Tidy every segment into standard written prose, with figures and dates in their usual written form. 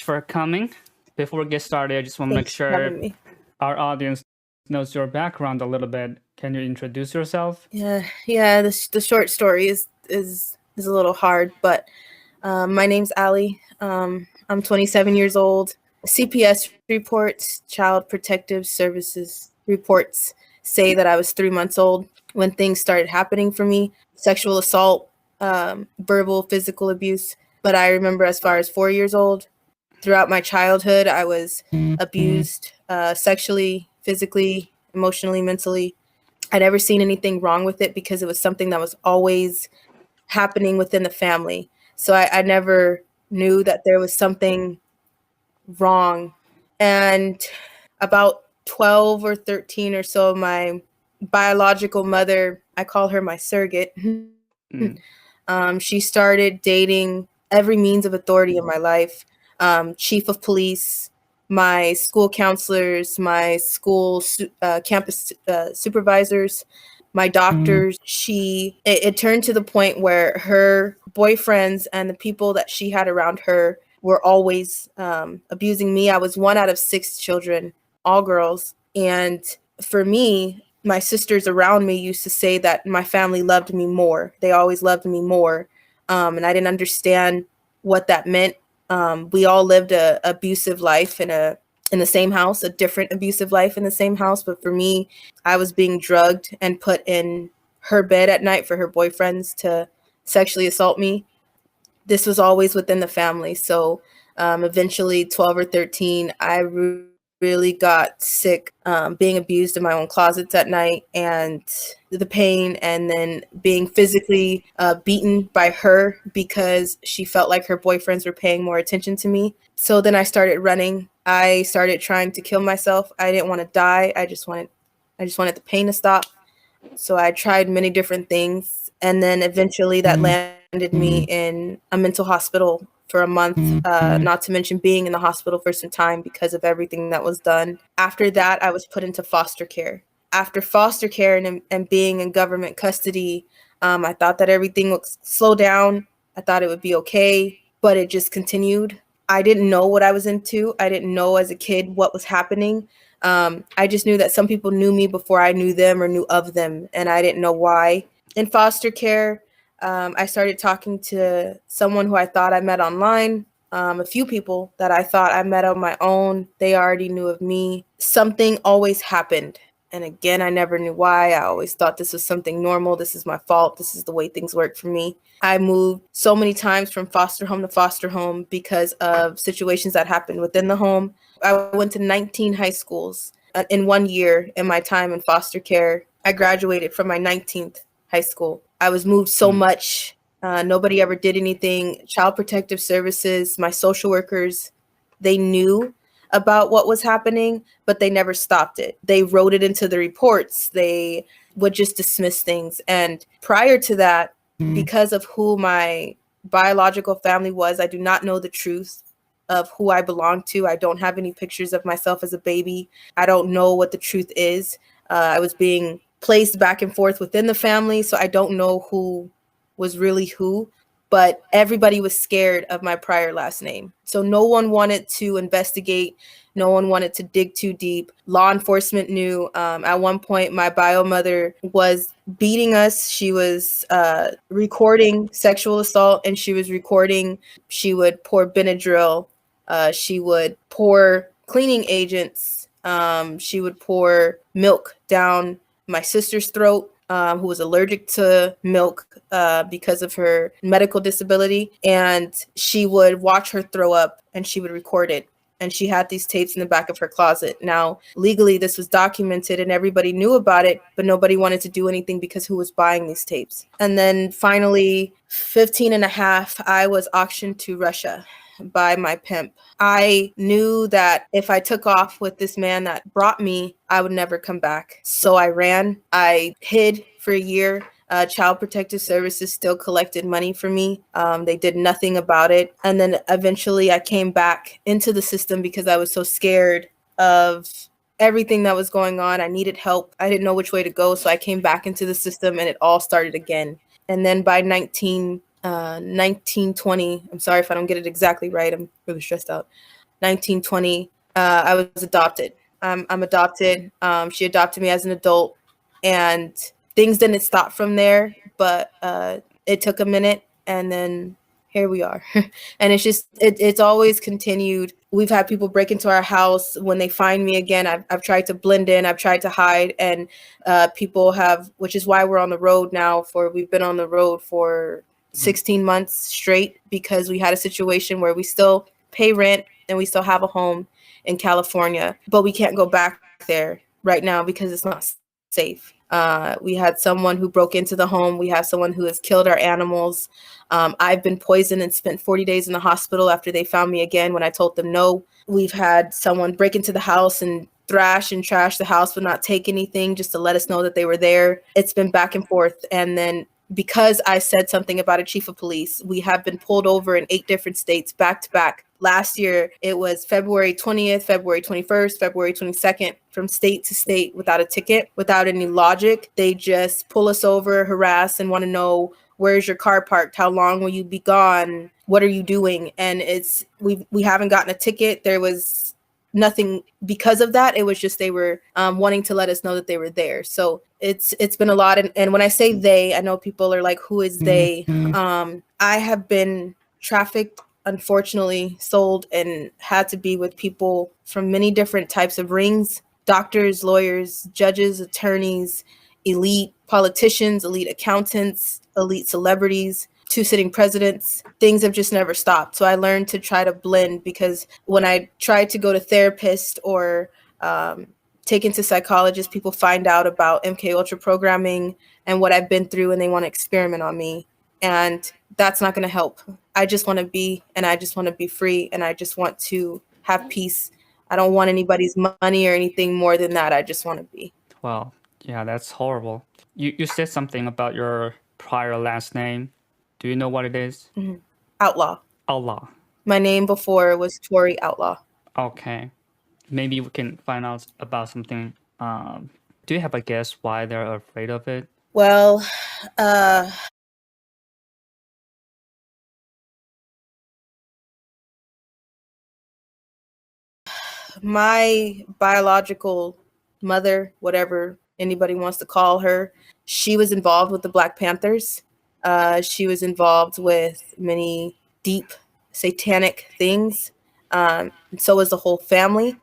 for coming. Before we get started, I just want to make Thanks for sure having me. our audience knows your background a little bit. Can you introduce yourself? Yeah. The short story is a little hard, but my name's Allie. I'm 27 years old. CPS reports, Child Protective Services reports, say that I was 3 months old when things started happening for me. Sexual assault, verbal, physical abuse. But I remember as far as 4 years old, throughout my childhood, I was abused sexually, physically, emotionally, mentally. I'd never seen anything wrong with it because it was something that was always happening within the family. So I never knew that there was something wrong. And about 12 or 13 or so, my biological mother, I call her my surrogate, she started dating every means of authority in my life. Chief of police, my school counselors, my school campus supervisors, my doctors. It turned to the point where her boyfriends and the people that she had around her were always abusing me. I was one out of 6 children, all girls. And for me, my sisters around me used to say that my family loved me more. They always loved me more. And I didn't understand what that meant. We all lived a abusive life in the same house, a different abusive life in the same house. But for me, I was being drugged and put in her bed at night for her boyfriends to sexually assault me. This was always within the family. So eventually, 12 or 13, I really got sick being abused in my own closets at night, and the pain, and then being physically beaten by her because she felt like her boyfriends were paying more attention to me. So then I started running. I started trying to kill myself. I didn't want to die. I just wanted the pain to stop. So I tried many different things, and then eventually that landed me in a mental hospital for a month, not to mention being in the hospital for some time because of everything that was done. After that, I was put into foster care. After foster care and being in government custody, I thought that everything would slow down. I thought it would be okay, but it just continued. I didn't know what I was into. I didn't know as a kid what was happening. I just knew that some people knew me before I knew them or knew of them, and I didn't know why. In foster care, I started talking to someone who I thought I met online, a few people that I thought I met on my own. They already knew of me. Something always happened. And again, I never knew why. I always thought this was something normal. This is my fault. This is the way things work for me. I moved so many times from foster home to foster home because of situations that happened within the home. I went to 19 high schools in 1 year in my time in foster care. I graduated from my 19th high school. I was moved so much. Nobody ever did anything. Child Protective Services, my social workers, they knew about what was happening, but they never stopped it. They wrote it into the reports. They would just dismiss things. And prior to that, because of who my biological family was, I do not know the truth of who I belong to. I don't have any pictures of myself as a baby. I don't know what the truth is. I was being placed back and forth within the family, so I don't know who was really who, but everybody was scared of my prior last name. So no one wanted to investigate. No one wanted to dig too deep. Law enforcement knew. At one point, my bio mother was beating us. She was recording sexual assault, and she was recording. She would pour Benadryl. She would pour cleaning agents. She would pour milk down my sister's throat, who was allergic to milk because of her medical disability. And she would watch her throw up and she would record it. And she had these tapes in the back of her closet. Now, legally, this was documented and everybody knew about it, but nobody wanted to do anything because who was buying these tapes? And then finally, 15 and a half, I was auctioned to Russia by my pimp. I knew that if I took off with this man that brought me, I would never come back. So I ran. I hid for a year. Child Protective Services still collected money for me. They did nothing about it. And then eventually I came back into the system because I was so scared of everything that was going on. I needed help. I didn't know which way to go. So I came back into the system and it all started again. And then by 19, 1920. I'm sorry if I don't get it exactly right. I'm really stressed out. 1920. I was adopted. I'm adopted. She adopted me as an adult, and things didn't stop from there. But it took a minute, and then here we are. And it's always continued. We've had people break into our house. When they find me again, I've tried to blend in. I've tried to hide, and people have, which is why we're on the road now. We've been on the road for 16 months straight, because we had a situation where we still pay rent and we still have a home in California, but we can't go back there right now because it's not safe. We had someone who broke into the home. We have someone who has killed our animals. I've been poisoned and spent 40 days in the hospital after they found me again when I told them no. We've had someone break into the house and thrash and trash the house but not take anything, just to let us know that they were there. It's been back and forth. And then because I said something about a chief of police, we have been pulled over in 8 different states back to back. Last year, it was February 20th, February 21st, February 22nd, from state to state without a ticket, without any logic. They just pull us over, harass, and want to know, where's your car parked? How long will you be gone? What are you doing? And we haven't gotten a ticket. There was nothing because of that. It was just they were wanting to let us know that they were there. So it's been a lot. And when I say they, I know people are like, who is they? I have been trafficked, unfortunately, sold, and had to be with people from many different types of rings: doctors, lawyers, judges, attorneys, elite politicians, elite accountants, elite celebrities, 2 sitting presidents. Things have just never stopped. So I learned to try to blend, because when I tried to go to therapist or taken to psychologists, people find out about MK Ultra programming and what I've been through, and they want to experiment on me. And that's not going to help. I just want to be, and I just want to be free, and I just want to have peace. I don't want anybody's money or anything more than that. I just want to be. Well, yeah, that's horrible. You said something about your prior last name. Do you know what it is? Outlaw. Allah. My name before was Tori Outlaw. Okay. Maybe we can find out about something. Do you have a guess why they're afraid of it? Well, my biological mother, whatever anybody wants to call her, she was involved with the Black Panthers. She was involved with many deep satanic things. So was the whole family.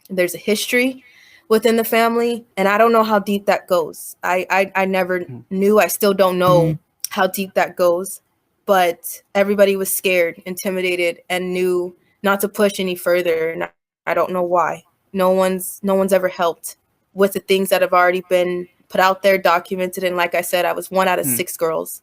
There's a history within the family, and I don't know how deep that goes. I never knew. I still don't know how deep that goes. But everybody was scared, intimidated, and knew not to push any further. And I don't know why. No one's ever helped with the things that have already been put out there, documented. And like I said, I was 1 out of 6 girls.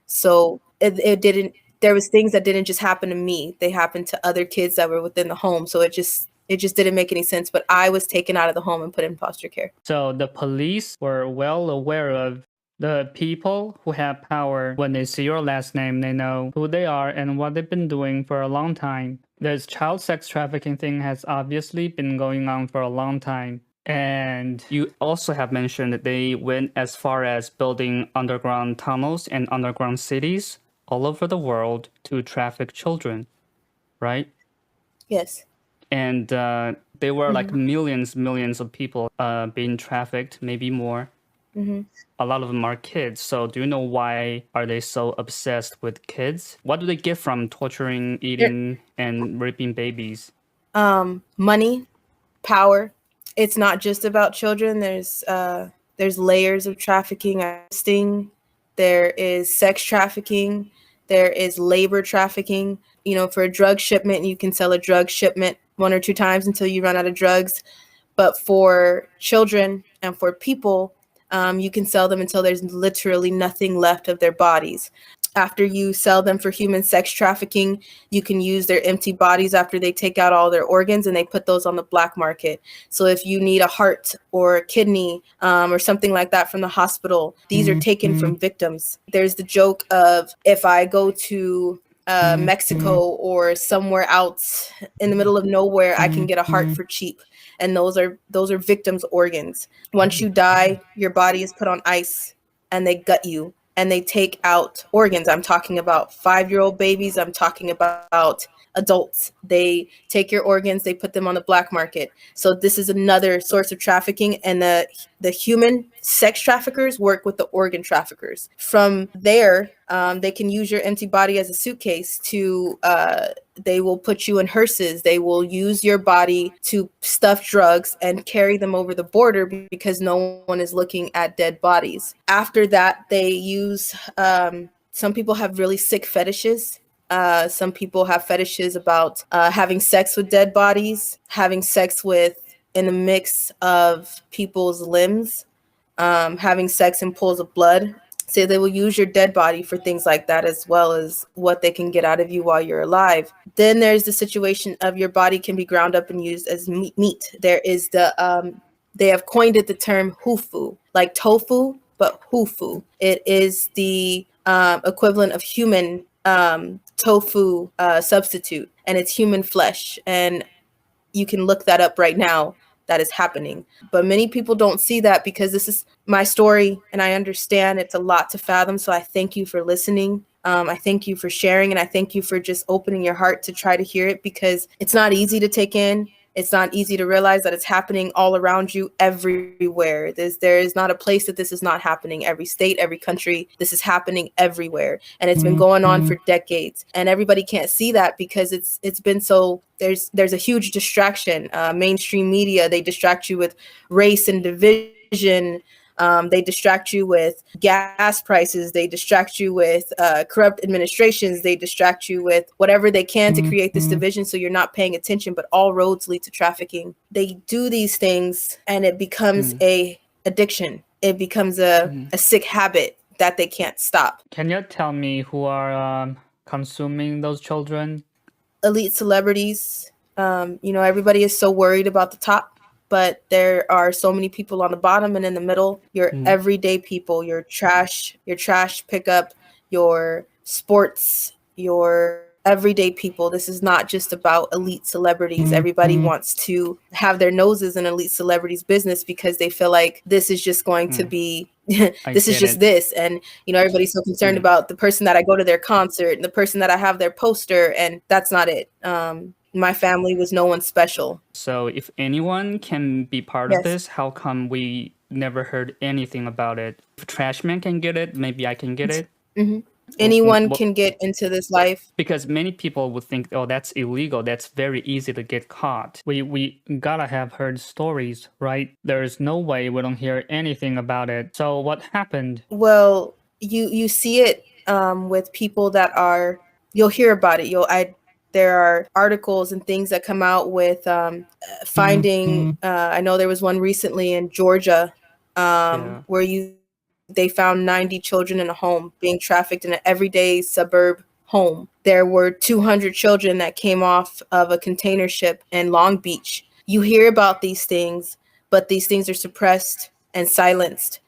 So it didn't, there was things that didn't just happen to me. They happened to other kids that were within the home. So it just didn't make any sense. But I was taken out of the home and put in foster care. So the police were well aware of the people who have power. When they see your last name, they know who they are and what they've been doing for a long time. This child sex trafficking thing has obviously been going on for a long time. And you also have mentioned that they went as far as building underground tunnels and underground cities all over the world to traffic children, right? Yes. And there were like millions of people being trafficked, maybe more. A lot of them are kids. So do you know why are they so obsessed with kids? What do they get from torturing, eating, and raping babies? Money, power. It's not just about children. There's layers of trafficking. There is sex trafficking. There is labor trafficking. You know, for a drug shipment, you can sell a drug shipment 1 or 2 times until you run out of drugs. But for children and for people, you can sell them until there's literally nothing left of their bodies. After you sell them for human sex trafficking, you can use their empty bodies after they take out all their organs, and they put those on the black market. So if you need a heart or a kidney or something like that from the hospital, these are taken from victims. There's the joke of, if I go to Mexico or somewhere out in the middle of nowhere, I can get a heart for cheap. And those are victims' organs. Once you die, your body is put on ice and they gut you and they take out organs. I'm talking about 5-year-old babies. I'm talking about adults. They take your organs, they put them on the black market. So this is another source of trafficking, and the human sex traffickers work with the organ traffickers. From there, they can use your empty body as a suitcase to they will put you in hearses. They will use your body to stuff drugs and carry them over the border because no one is looking at dead bodies. After that, they use some people have really sick fetishes. Some people have fetishes about having sex with dead bodies, having sex with in a mix of people's limbs, having sex in pools of blood. So they will use your dead body for things like that, as well as what they can get out of you while you're alive. Then there's the situation of your body can be ground up and used as meat. There is they have coined it the term hufu, like tofu, but hufu. It is the equivalent of human tofu substitute, and it's human flesh. And you can look that up right now. That is happening. But many people don't see that because this is my story, and I understand it's a lot to fathom. So I thank you for listening. I thank you for sharing, and I thank you for just opening your heart to try to hear it, because it's not easy to take in. It's not easy to realize that it's happening all around you everywhere. There is not a place that this is not happening. Every state, every country, this is happening everywhere. And it's been going on for decades. And everybody can't see that because it's been so, there's a huge distraction. Mainstream media, they distract you with race and division. They distract you with gas prices. They distract you with corrupt administrations. They distract you with whatever they can to create this division, so you're not paying attention. But all roads lead to trafficking. They do these things, and it becomes a addiction. It becomes a sick habit that they can't stop. Can you tell me who are consuming those children? Elite celebrities. Everybody is so worried about the top, but there are so many people on the bottom and in the middle. Your everyday people, your trash pickup, your sports, your everyday people. This is not just about elite celebrities. Everybody wants to have their noses in elite celebrities' business because they feel like this is just going to be this is just this. And everybody's so concerned about the person that I go to their concert and the person that I have their poster, and that's not it. My family was no one special. So if anyone can be part of this, how come we never heard anything about it? If Trashman can get it, maybe I can get it. Anyone can get into this life. Because many people would think, oh, that's illegal. That's very easy to get caught. We gotta have heard stories, right? There's no way we don't hear anything about it. So what happened? Well, you see it with people that are, you'll hear about it. There are articles and things that come out with finding. I know there was one recently in Georgia where they found 90 children in a home being trafficked in an everyday suburb home. There were 200 children that came off of a container ship in Long Beach. You hear about these things, but these things are suppressed and silenced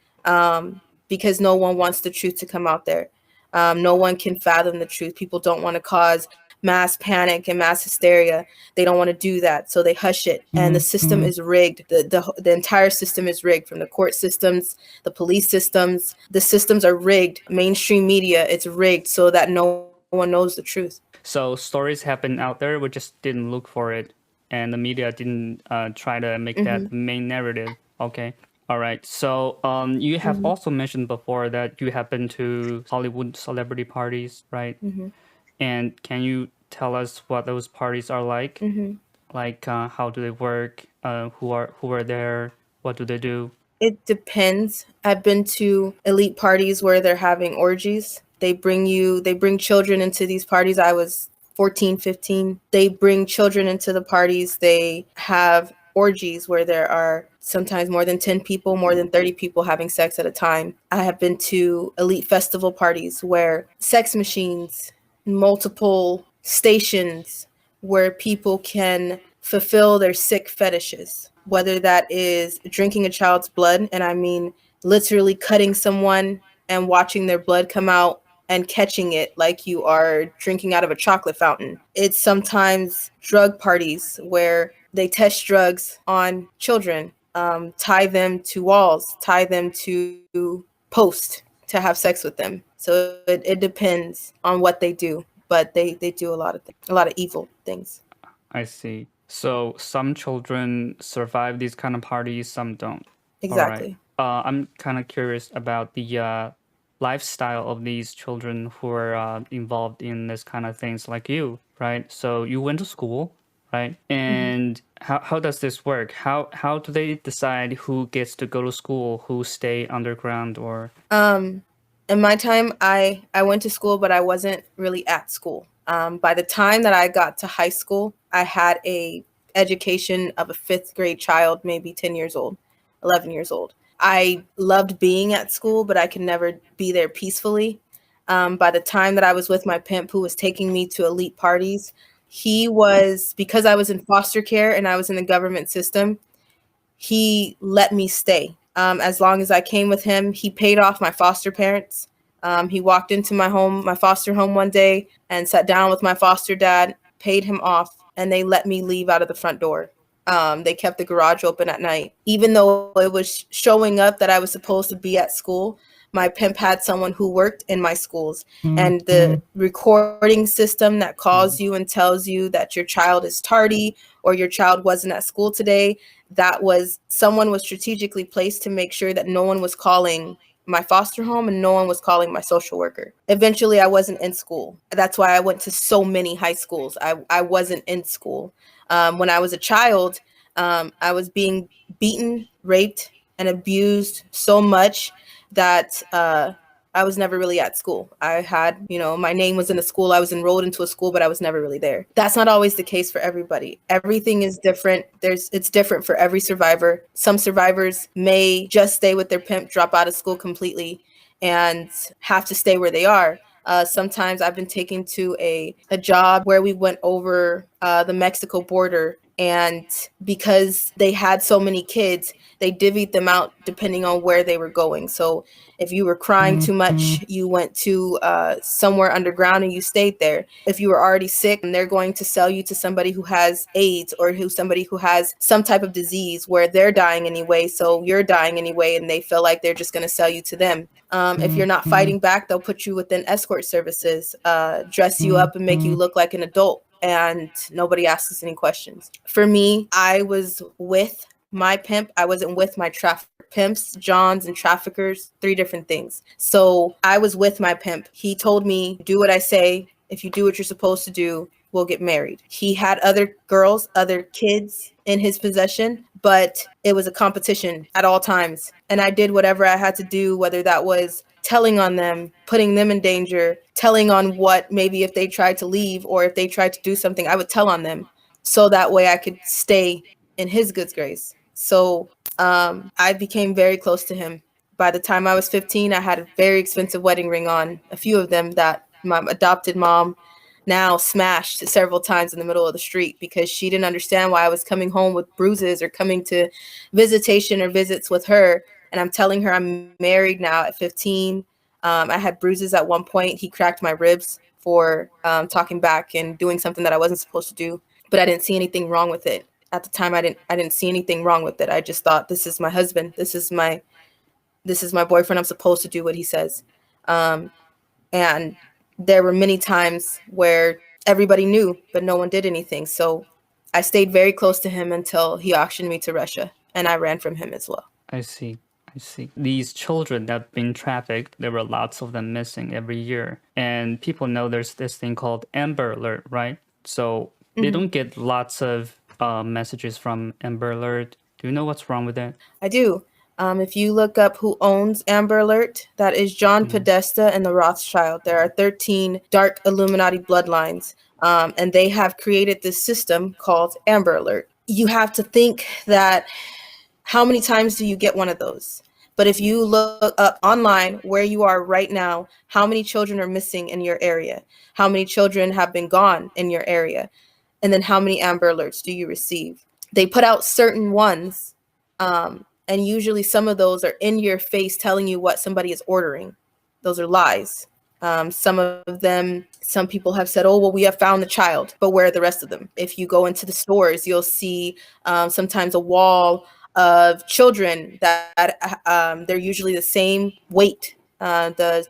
because no one wants the truth to come out there. No one can fathom the truth. People don't want to cause mass panic and mass hysteria. They don't want to do that, so they hush it. And the system is rigged. The entire system is rigged, from the court systems, the police systems. The systems are rigged. Mainstream media, it's rigged so that no one knows the truth. So stories happen out there, we just didn't look for it, and the media didn't try to make that main narrative. Okay. All right. So you have also mentioned before that you have been to Hollywood celebrity parties, right? And can you tell us what those parties are like? Like how do they work? Who are there? What do they do? It depends. I've been to elite parties where they're having orgies. They bring children into these parties. I was 14, 15. They bring children into the parties. They have orgies where there are sometimes more than 10 people, more than 30 people having sex at a time. I have been to elite festival parties where sex machines, multiple stations where people can fulfill their sick fetishes, whether that is drinking a child's blood, and I mean literally cutting someone and watching their blood come out and catching it like you are drinking out of a chocolate fountain. It's sometimes drug parties where they test drugs on children, tie them to walls, tie them to posts, to have sex with them. So it depends on what they do, but they do a lot of a lot of evil things. I see. So some children survive these kind of parties, some don't. All right. Exactly. I'm kind of curious about the lifestyle of these children who are involved in this kind of things like you, right? So you went to school, right? Mhm. And how does this work? How do they decide who gets to go to school, who stay underground, or In my time, I went to school, but I wasn't really at school. By the time that I got to high school, I had a education of a fifth grade child, maybe 10 years old, 11 years old. I loved being at school, but I could never be there peacefully. By the time that I was with my pimp, who was taking me to elite parties, he was, because I was in foster care and I was in the government system, he let me stay. As long as I came with him, he paid off my foster parents. He walked into my home, my foster home one day, and sat down with my foster dad, paid him off, and they let me leave out of the front door. They kept the garage open at night. Even though it was showing up that I was supposed to be at school, my pimp had someone who worked in my schools. And the recording system that calls you and tells you that your child is tardy or your child wasn't at school today, that was someone was strategically placed to make sure that no one was calling my foster home and no one was calling my social worker. Eventually I wasn't in school. That's why I went to so many high schools. I wasn't in school. When I was a child, I was being beaten, raped, and abused so much that I was never really at school. I had, my name was in a school. I was enrolled into a school, but I was never really there. That's not always the case for everybody. Everything is different. It's different for every survivor. Some survivors may just stay with their pimp, drop out of school completely, and have to stay where they are. Sometimes I've been taken to a job where we went over the Mexico border, and because they had so many kids, they divvied them out depending on where they were going. So if you were crying too much, you went to somewhere underground and you stayed there. If you were already sick, they're going to sell you to somebody who has AIDS or somebody who has some type of disease where they're dying anyway, so you're dying anyway, and they feel like they're just going to sell you to them. If you're not fighting back, they'll put you within escort services, dress you up and make you look like an adult, and nobody asks any questions. For me, I was with my pimp. I wasn't with my trafficker. Pimps, Johns, and traffickers, three different things. So I was with my pimp. He told me, do what I say. If you do what you're supposed to do, we'll get married. He had other girls, other kids in his possession, but it was a competition at all times. And I did whatever I had to do, whether that was telling on them, putting them in danger, telling on what maybe if they tried to leave or if they tried to do something, I would tell on them so that way I could stay in his good grace. So I became very close to him. By the time I was 15, I had a very expensive wedding ring on, a few of them that my adopted mom now smashed several times in the middle of the street because she didn't understand why I was coming home with bruises or coming to visitation or visits with her. And I'm telling her I'm married now at 15. I had bruises at one point. He cracked my ribs for talking back and doing something that I wasn't supposed to do, but I didn't see anything wrong with it. At the time, I didn't see anything wrong with it. I just thought, this is my husband. This is my boyfriend. I'm supposed to do what he says. And there were many times where everybody knew, but no one did anything. So I stayed very close to him until he auctioned me to Russia, and I ran from him as well. I see. I see. These children that have been trafficked, there were lots of them missing every year. And people know there's this thing called Amber Alert, right? So they don't get lots of messages from Amber Alert. Do you know what's wrong with that? I do. If you look up who owns Amber Alert, that is John Podesta and the Rothschild. There are 13 dark Illuminati bloodlines, and they have created this system called Amber Alert. You have to think that how many times do you get one of those? But if you look up online where you are right now, how many children are missing in your area? How many children have been gone in your area? And then how many Amber Alerts do you receive? They put out certain ones, and usually some of those are in your face telling you what somebody is ordering. Those are lies. Some of them, some people have said, oh, well, we have found the child, but where are the rest of them? If you go into the stores, you'll see sometimes a wall of children that they're usually the same weight. The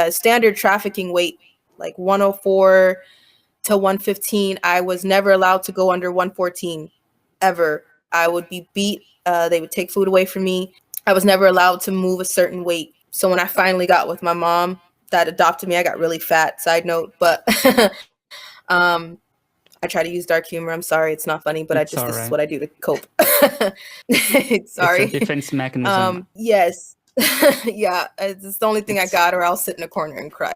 standard trafficking weight, like 104 to 115. I was never allowed to go under 114 ever. I would be beat. They would take food away from me. I was never allowed to move a certain weight. So when I finally got with my mom that adopted me, I got really fat, side note. But um, I try to use dark humor. I'm sorry, it's not funny, but It's this all is right. what I do to cope. It's a Sorry. defense mechanism. Yes. Yeah, it's the only thing I It's got, or I'll sit in a corner and cry.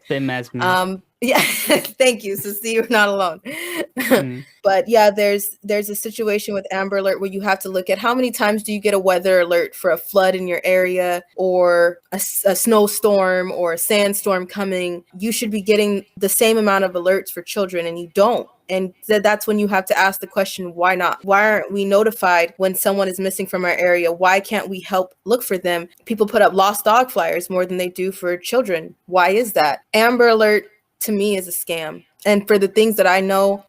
same as me. Yeah, thank you. So see, you're not alone. Mm. But yeah, there's a situation with Amber Alert where you have to look at how many times do you get a weather alert for a flood in your area, or a snowstorm or a sandstorm coming. You should be getting the same amount of alerts for children, and you don't. And that's when you have to ask the question, why not? Why aren't we notified when someone is missing from our area? Why can't we help look for them? People put up lost dog flyers more than they do for children. Why is that? Amber Alert to me is a scam. And for the things that I know,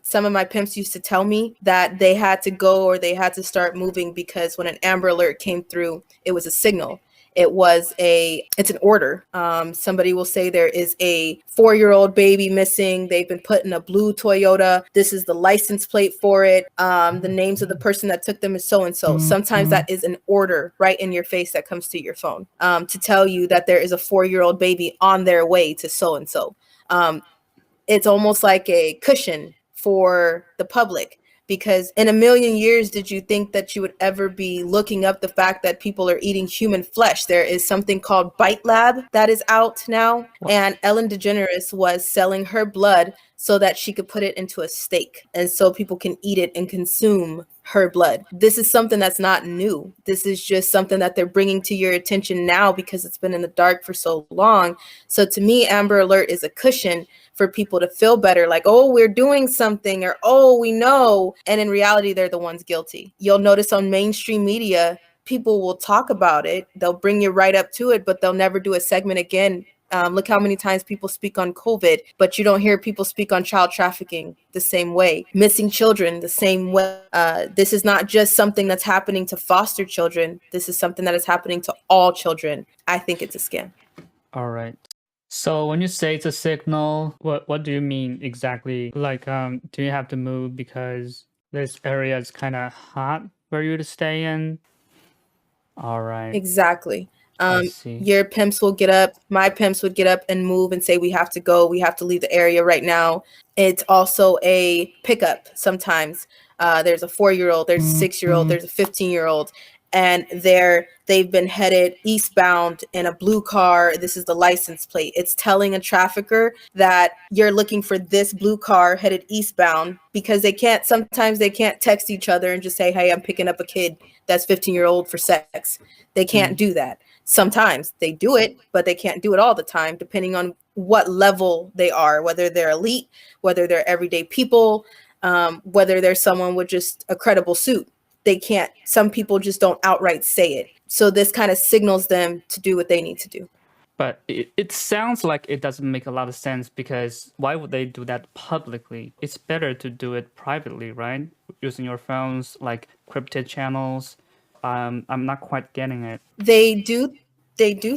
some of my pimps used to tell me that they had to go, or they had to start moving, because when an Amber Alert came through, it was a signal. It's an order. Somebody will say there is a 4-year-old baby missing. They've been put in a blue Toyota. This is the license plate for it. The names of the person that took them is so and so. Sometimes that is an order right in your face that comes to your phone, to tell you that there is a 4-year-old baby on their way to so and so. It's almost like a cushion for the public, because in a million years, did you think that you would ever be looking up the fact that people are eating human flesh? There is something called Bite Lab that is out now, and Ellen DeGeneres was selling her blood so that she could put it into a steak, and so people can eat it and consume her blood. This is something that's not new. This is just something that they're bringing to your attention now because it's been in the dark for so long. So to me, Amber Alert is a cushion for people to feel better, like, oh, we're doing something, or oh, we know. And in reality, they're the ones guilty. You'll notice on mainstream media, people will talk about it. They'll bring you right up to it, but they'll never do a segment again. Look how many times people speak on COVID, but you don't hear people speak on child trafficking the same way, missing children the same way. This is not just something that's happening to foster children. This is something that is happening to all children. I think it's a scam. All right. So when you say it's a signal, what do you mean exactly? Like, do you have to move because this area is kind of hot for you to stay in? All right. Exactly. I see. Your pimps will get up, my pimps would get up and move and say, we have to go, we have to leave the area right now. It's also a pickup sometimes. There's a 4-year-old, there's a 6-year-old, there's a 15-year-old, and they've been headed eastbound in a blue car. This is the license plate. It's telling a trafficker that you're looking for this blue car headed eastbound, because sometimes they can't text each other and just say, hey, I'm picking up a kid that's 15-year-old for sex. They can't do that. Sometimes they do it, but they can't do it all the time, depending on what level they are, whether they're elite, whether they're everyday people, whether they're someone with just a credible suit. They can't. Some people just don't outright say it. So this kind of signals them to do what they need to do. But it sounds like it doesn't make a lot of sense, because why would they do that publicly? It's better to do it privately, right? Using your phones, like cryptid channels. I'm not quite getting it. They do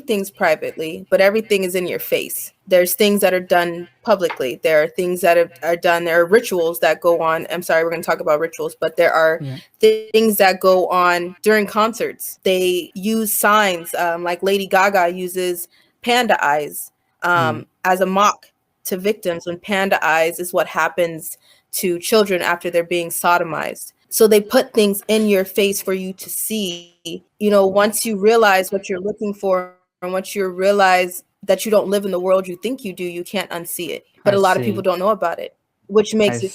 things privately, but everything is in your face. There's things that are done publicly. There are things that are done. There are rituals that go on. I'm sorry, we're going to talk about rituals, but there are things that go on during concerts. They use signs, like Lady Gaga uses panda eyes as a mock to victims, when panda eyes is what happens to children after they're being sodomized. So they put things in your face for you to see. Once you realize what you're looking for, and once you realize that you don't live in the world you think you do, you can't unsee it. But a lot of people don't know about it, which makes it